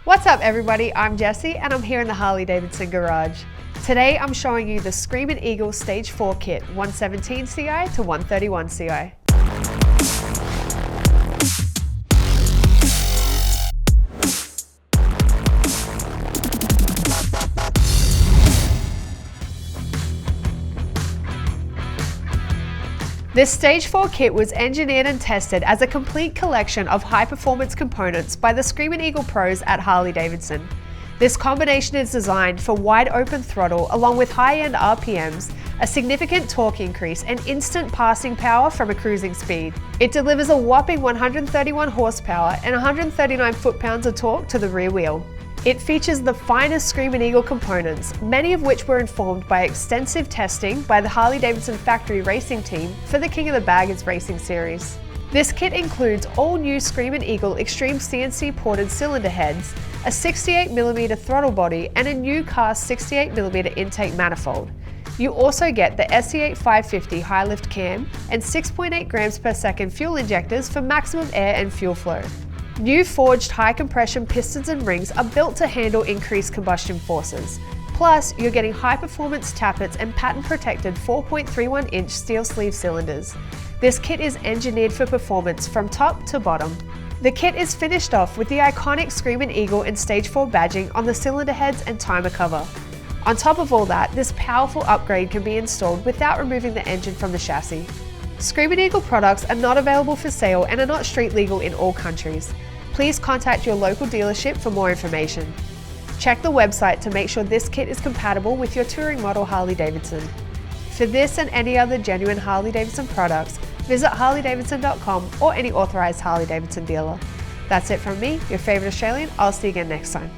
What's up everybody, I'm Jessie and I'm here in the Harley-Davidson garage. Today I'm showing you the Screamin Eagle Stage 4 kit 117 CI to 131 CI. This Stage 4 kit was engineered and tested as a complete collection of high-performance components by the Screamin Eagle pros at Harley-Davidson. This combination is designed for wide-open throttle along with high-end RPMs, a significant torque increase and instant passing power from a cruising speed. It delivers a whopping 131 horsepower and 139 foot-pounds of torque to the rear wheel. It features the finest Screamin Eagle components, many of which were informed by extensive testing by the Harley-Davidson factory racing team for the King of the Baggers racing series. This kit includes all new Screamin Eagle Extreme CNC-ported cylinder heads, a 68mm throttle body and a new cast 68mm intake manifold. You also get the SE8 550 high lift cam and 6.8 grams per second fuel injectors for maximum air and fuel flow. New forged high compression pistons and rings are built to handle increased combustion forces. Plus, you're getting high performance tappets and patent protected 4.31-inch steel sleeve cylinders. This kit is engineered for performance from top to bottom. The kit is finished off with the iconic Screamin Eagle and Stage 4 badging on the cylinder heads and timer cover. On top of all that, this powerful upgrade can be installed without removing the engine from the chassis. Screamin Eagle products are not available for sale and are not street legal in all countries. Please contact your local dealership for more information. Check the website to make sure this kit is compatible with your touring model Harley-Davidson. For this and any other genuine Harley-Davidson products, visit harleydavidson.com or any authorized Harley-Davidson dealer. That's it from me, your favorite Australian. I'll see you again next time.